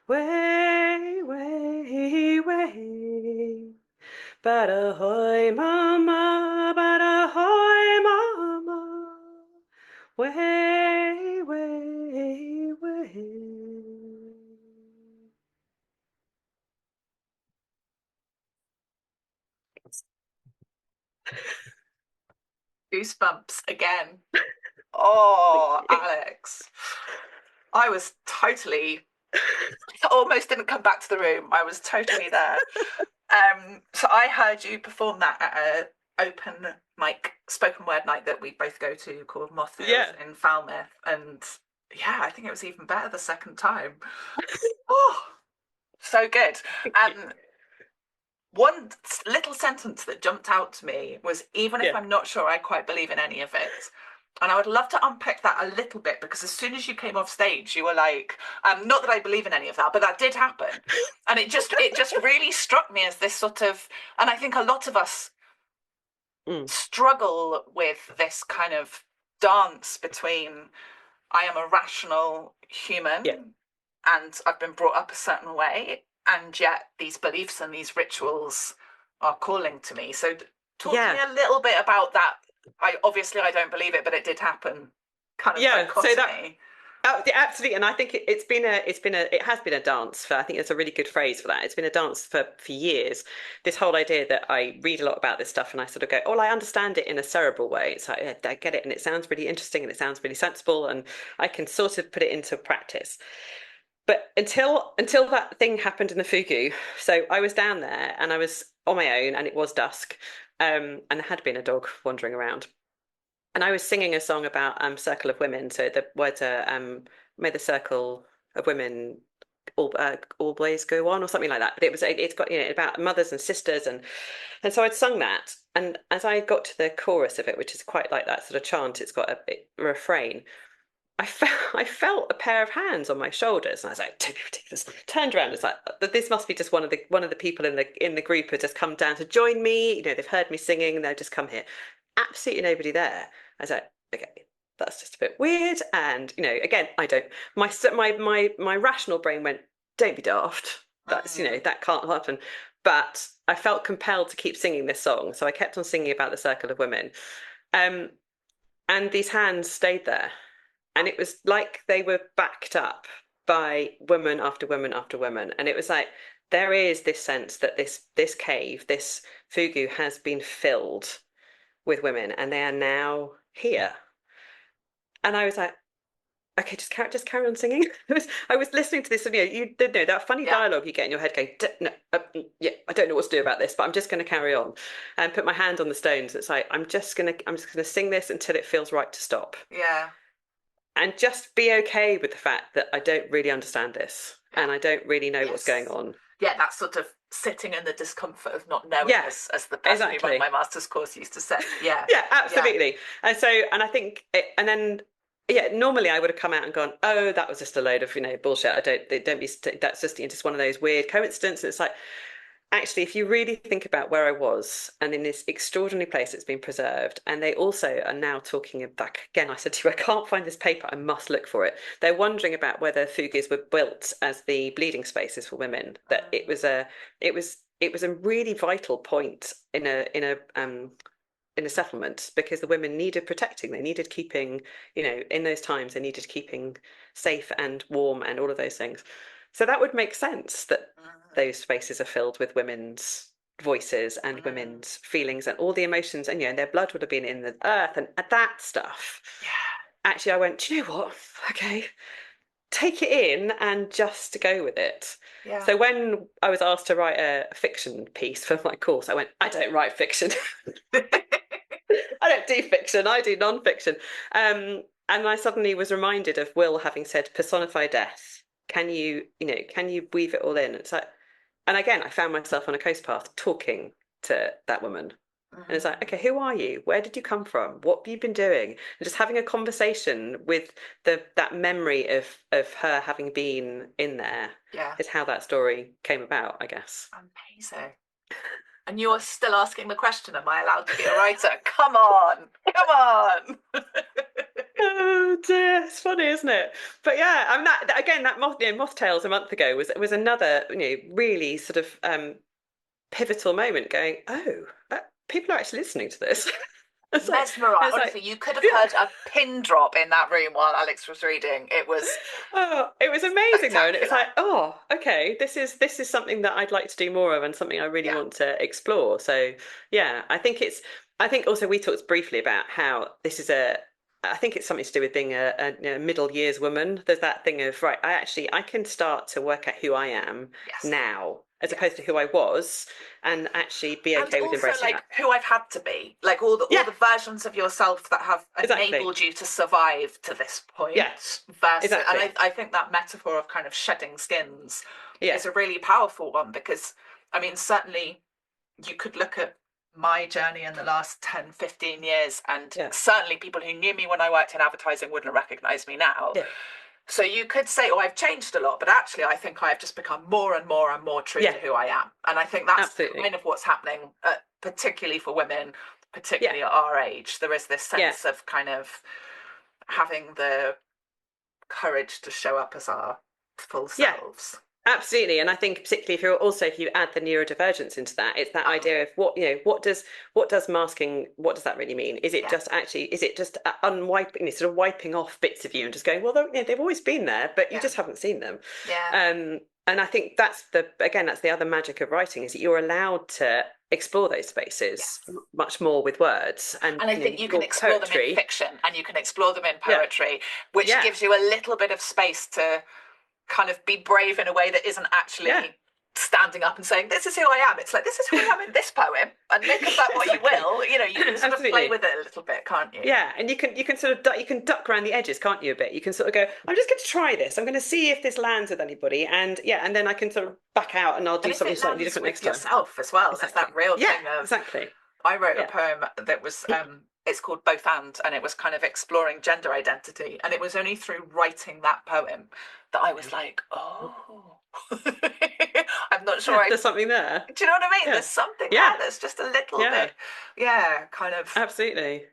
way, way, way. Badahoy mama, badahoy mama, way, way, way. Goosebumps again. Oh, Alex. I was totally, almost didn't come back to the room. I was totally there. So I heard you perform that at a open mic spoken word night that we both go to called Moth Tales Yeah. in Falmouth, and yeah, I think it was even better the second time. Oh, so good. And one little sentence that jumped out to me was, even if Yeah. I'm not sure I quite believe in any of it, and I would love to unpick that a little bit, because as soon as you came off stage, you were like, not that I believe in any of that, but that did happen. And it just really struck me as this sort of, and I think a lot of us Mm. struggle with this kind of dance between, I am a rational Yeah. human and I've been brought up a certain way, and yet these beliefs and these rituals are calling to me. So talk to me Yeah. a little bit about that. I don't believe it, but it did happen, kind of Yeah. So that dichotomy. absolutely, and I think it has been a dance for. I think it's a really good phrase for that. It's been a dance for years. This whole idea that I read a lot about this stuff, and I sort of go, "Oh, I understand it in a cerebral way." It's like, yeah, I get it, and it sounds really interesting, and it sounds really sensible, and I can sort of put it into practice. But until that thing happened in the Fugu, so I was down there, and I was on my own, and it was dusk, and there had been a dog wandering around. And I was singing a song about circle of women. So the words are may the circle of women always go on, or something like that. But it's got about mothers and sisters, and so I'd sung that. And as I got to the chorus of it, which is quite like that sort of chant, it's got a refrain. I felt a pair of hands on my shoulders, and I was like, just turned around. It's like, this must be just one of the people in the group who just come down to join me. They've heard me singing, and they've just come here. Absolutely nobody there. I was like, okay, that's just a bit weird. And again, I don't. My rational brain went, don't be daft. That's Mm. that can't happen. But I felt compelled to keep singing this song, so I kept on singing about the circle of women. Um, and these hands stayed there, and it was like they were backed up by woman after woman after woman, and it was like there is this sense that this cave, this fugu, has been filled with women, and they are now here. And I was like, okay, just carry on singing. I was listening to this, you did know that funny Yeah, dialogue you get in your head going, no, yeah, I don't know what to do about this, but I'm just going to carry on and put my hand on the stones. It's like I'm just gonna sing this until it feels right to stop, yeah, and just be okay with the fact that I don't really understand this yeah. and I don't really know what's going Yes. on. Yeah, that sort of sitting in the discomfort of not knowing, Yeah, as the person who ran exactly. my master's course used to say. Yeah, Yeah, yeah. absolutely. And I think, and then, yeah, normally I would have come out and gone, oh, that was just a load of, bullshit. Don't be, that's just one of those weird coincidences. It's like, actually, if you really think about where I was and in this extraordinary place that's been preserved, and they also are now talking about, again, I said to you, I can't find this paper, I must look for it. They're wondering about whether fugues were built as the bleeding spaces for women, that it was a really vital point in a settlement, because the women needed protecting. They needed keeping, in those times, they needed keeping safe and warm and all of those things. So that would make sense that Mm, those spaces are filled with women's voices and mm. women's feelings and all the emotions, and their blood would have been in the earth and that stuff. Yeah, Actually, I went, do you know what? Okay, take it in and just go with it. Yeah. So when I was asked to write a fiction piece for my course, I went, I don't write fiction. I don't do fiction. I do non-fiction. And I suddenly was reminded of Will having said, personify death. Can you weave it all in? It's like, and again, I found myself on a coast path talking to that woman. And it's like, Mhm. okay, who are you? Where did you come from? What have you been doing? And just having a conversation with that memory of her having been in there Yeah. is how that story came about, I guess. Amazing. And you're still asking the question, am I allowed to be a writer? Come on. Come on. Oh dear, it's funny, isn't it? But yeah, I'm that again. That Moth Tales a month ago was another really sort of pivotal moment. Going, oh, people are actually listening to this. Mesmerized. it's like, Honestly, you could have yeah. heard a pin drop in that room while Alex was reading. It was Oh, it was amazing though, and it was spectacular. like, oh, okay, this is something that I'd like to do more of, and something I really Yeah. want to explore. So yeah, I think also we talked briefly about how this is I think it's something to do with being a middle years woman. There's that thing of right, I can start to work out who I am Yes. now, as Yes. opposed to who I was, and actually be And okay with also embracing like that. who I've had to be. Like all Yeah, the versions of yourself that have exactly. enabled you to survive to this Yeah, point versus and exactly. I think that metaphor of kind of shedding skins Yeah, is a really powerful one because I mean certainly you could look at my journey in the last 10, 15 years and yeah, certainly people who knew me when I worked in advertising wouldn't recognize me now. yeah, So you could say, oh, I've changed a lot, but actually I think I've just become more and more and more true yeah, to who I am. And I think that's absolutely. kind of what's happening, particularly for women, Yeah, particularly at our age. There is this yeah. sense of kind of having the courage to show up as our full Yeah, selves. absolutely. And I think particularly if you add the neurodivergence into that, it's that Uh-huh. idea of what does masking, what does that really mean? Yeah, Is it just unwiping, sort of wiping off bits of you and just going, well, they've always been there, but you yeah, just haven't seen them. yeah. And I think that's the other magic of writing is that you're allowed to explore those spaces Yes. much more with words and And I think you can your explore them in poetry. fiction and you can explore them in Yeah, poetry, which yeah, gives you a little bit of space to kind of be brave in a way that isn't yeah. actually standing up and saying, this is who I am. It's like, this is who I am in this poem, and make of that what you Exactly. will. You know, you can sort of play Absolutely. with it a little bit, can't you? Yeah, and you can sort of you can duck around the edges, can't you? A bit. You can sort of go, I'm just going to try this. I'm going to see if this lands with anybody, and yeah, and then I can sort of back out and I'll And do if something it slightly lands different with next time. yourself as well, there's that Exactly. real Yeah, thing of, exactly. I wrote a Yeah. poem that was, it's called Both and it was kind of exploring gender identity. And it was only through writing that poem that I was like, oh, I'm not sure Yeah, I there's something there. do you know what I mean? Yeah. There's something Yeah. there that's just a little Yeah. bit, yeah, kind of, Absolutely.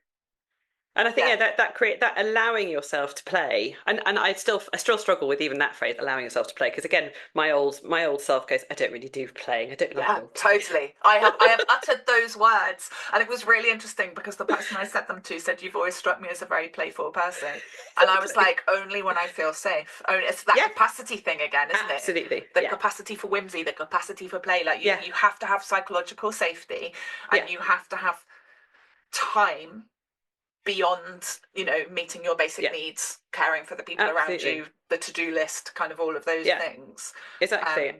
And I think yeah, yeah, that create that allowing yourself to play, and I still struggle with even that phrase, allowing yourself to play, because again, my old self goes, I don't really do playing, I don't like yeah, role playing. totally. I have uttered those words, and it was really interesting because the person I said them to said, "You've always struck me as a very playful person," and I was Exactly. like, "Only when I feel safe." Only it's that Yeah, capacity thing again, isn't it? absolutely. The Yeah, capacity for whimsy, the capacity for play. Like yeah, you have to have psychological safety, yeah. and you have to have time beyond meeting your basic Yeah, needs, caring for the people around you, absolutely. the to-do list, kind of all of those Yeah, things. exactly. um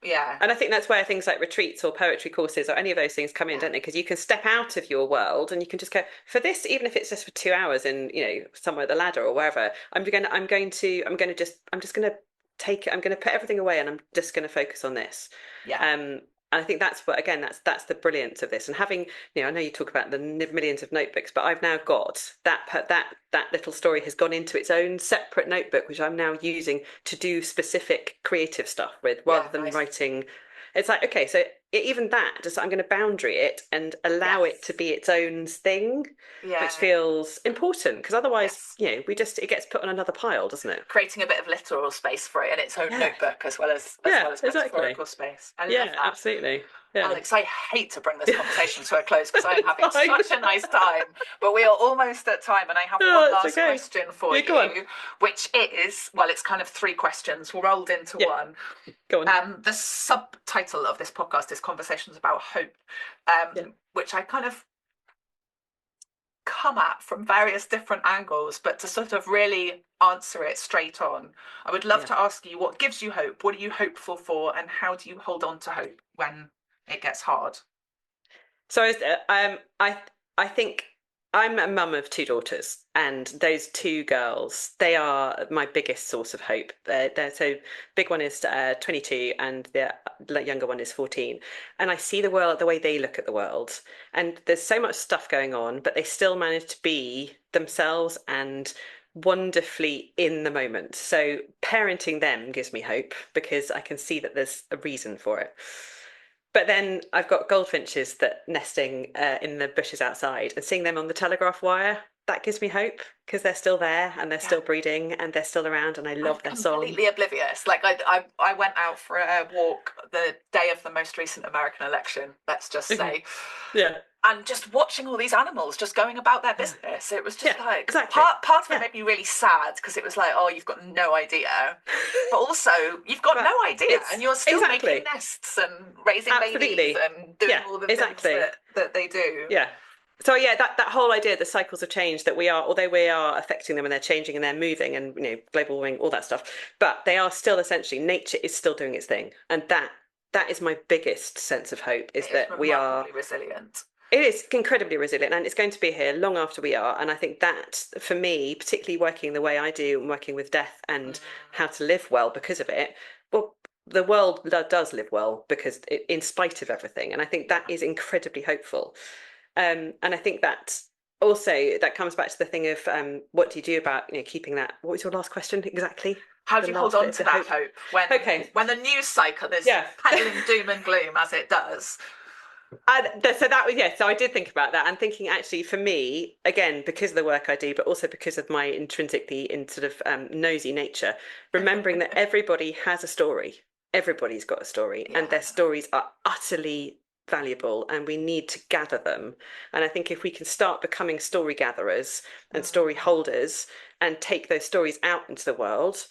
yeah, And I think that's where things like retreats or poetry courses or any of those things come in, yeah, don't they? Because you can step out of your world and you can just go for this, even if it's just for 2 hours in, somewhere at the ladder or wherever. I'm just going to take it. I'm going to put everything away and I'm just going to focus on this. yeah, And I think that's what, again, that's the brilliance of this. And having, I know you talk about the millions of notebooks, but I've now got that little story has gone into its own separate notebook, which I'm now using to do specific creative stuff with, yeah, rather than nice. writing. It's like, okay, so even that, just I'm going to boundary it and allow it to Yes, be its own thing, which yeah, feels important because otherwise, yes, it gets put on another pile, doesn't it? creating a bit of literal space for it in its own Yeah, notebook as yeah, well as exactly. metaphorical space. I love Yeah, that. absolutely. Yeah. Alex, I hate to bring this conversation to a close because I am having Fine. such a nice time, but we are almost at time, and I have one Oh, it's last okay. question for Yeah, go on. you, which is, well, it's kind of three questions rolled into Yeah, one. go on. The subtitle of this podcast is Conversations about Hope, Yeah. which I kind of come at from various different angles, but to sort of really answer it straight on. I would love Yeah. to ask you, what gives you hope? What are you hopeful for? And how do you hold on to hope when it gets hard? So I think I'm a mum of two daughters, and those two girls, they are my biggest source of hope. They're so big one is 22, and the younger one is 14. And I see the world the way they look at the world, and there's so much stuff going on, but they still manage to be themselves and wonderfully in the moment. So parenting them gives me hope because I can see that there's a reason for it. But then I've got goldfinches that nesting in the bushes outside, and seeing them on the telegraph wire, that gives me hope because they're still there and they're Yeah. still breeding and they're still around and I I'm love their song. completely oblivious. Like I went out for a walk the day of the most recent American election, let's just Okay. say, Yeah. and just watching all these animals just going about their Yeah. business. It was Yeah. just like Exactly. part of it Yeah. made me really sad because it was like, oh, you've got no idea. But also you've got no But idea and it's you're still making exactly. nests and raising babies Absolutely. and doing Yeah. all the things Exactly. that they do. Yeah. So yeah, that whole idea that cycles of change that we are, although we are affecting them and they're changing and they're moving and global warming, all that stuff, but they are still essentially nature is still doing its thing, and that is my biggest sense of hope is It is that we are. remarkably resilient. It is incredibly resilient and it's going to be here long after we are. And I think that for me, particularly working the way I do and working with death and how to live well because of it, well, the world does live well because in spite of everything. And I think that Yeah. is incredibly hopeful. And I think that also that comes back to the thing of what do you do about keeping that? What was your last question exactly? How The do you hold last bit on of to the that hope. hope Okay, when the news cycle is yeah. peddling doom and gloom as it does? So that was yeah. So I did think about that, and thinking actually for me again because of the work I do, but also because of my intrinsically in sort of nosy nature, remembering that everybody has a story. Everybody's got a story, and Yeah. their stories are utterly valuable, and we need to gather them. And I think if we can start becoming story gatherers and story holders, and take those stories out into the world,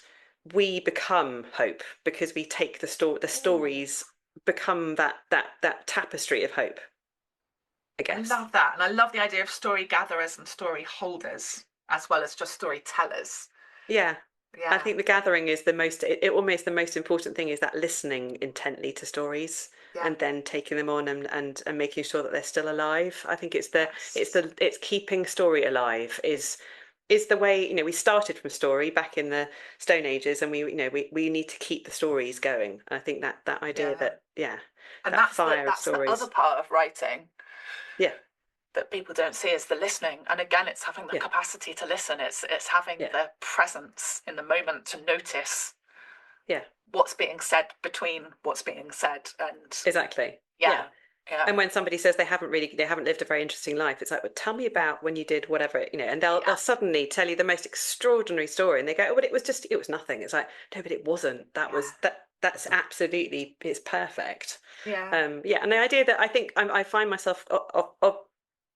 we become hope because we take the Ooh, stories become that tapestry of hope, I I guess. love that. And I love the idea of story gatherers and story holders as well as just storytellers. Yeah. I Yeah. think the gathering is the most it almost the most important thing is that listening intently to stories Yeah. and then taking them on and making sure that they're still alive. I think Yes. it's keeping story alive is the way, we started from story back in the Stone Ages and we need to keep the stories going. I think that idea Yeah. that yeah, And that fire of that's the other stories. part of writing Yeah, that people don't see is the listening. And again, it's having the yeah, capacity to listen. It's having yeah, the presence in the moment to notice yeah, what's being said between what's being said. And exactly. Yeah. yeah, yeah, And when somebody says they haven't lived a very interesting life, it's like, well, tell me about when you did whatever, and they'll yeah, suddenly tell you the most extraordinary story, and they go, oh, but it was nothing. It's like, no, but it wasn't. yeah, That's absolutely it's perfect. yeah. Yeah, and the idea that I think I find myself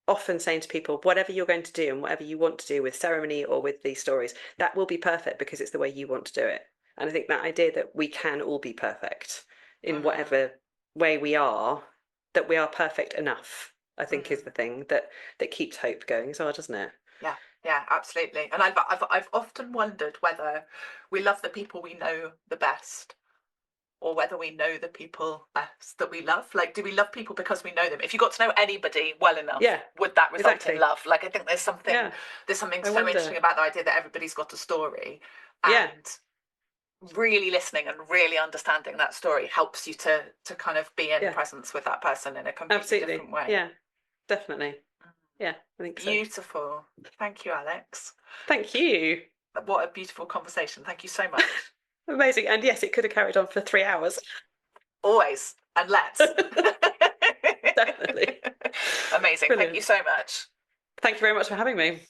often saying to people, whatever you're going to do and whatever you want to do with ceremony or with these stories, that will be perfect because it's the way you want to do it. And I think that idea that we can all be perfect in Mm, whatever way we are, that we are perfect enough, I think is the mm. thing that keeps hope going as well, doesn't it? Yeah, yeah, absolutely. And I've often wondered whether we love the people we know the best or whether we know the people best that we love. Like, do we love people because we know them? If you got to know anybody well enough, Yeah, would that result in exactly. love? Like, I think Yeah, there's something I so interesting wonder. about the idea that everybody's got a story, Yeah, and really listening and really understanding that story helps you to kind of be in yeah, presence with that person in a completely absolutely. different way. Yeah, definitely. Yeah, I think so. Beautiful. Thank you, Alex. Thank you. What a beautiful conversation. Thank you so much. Amazing. And yes, it could have carried on for 3 hours. Always. And let's. Definitely. Amazing. Thank you Brilliant. so much. Thank you very much for having me.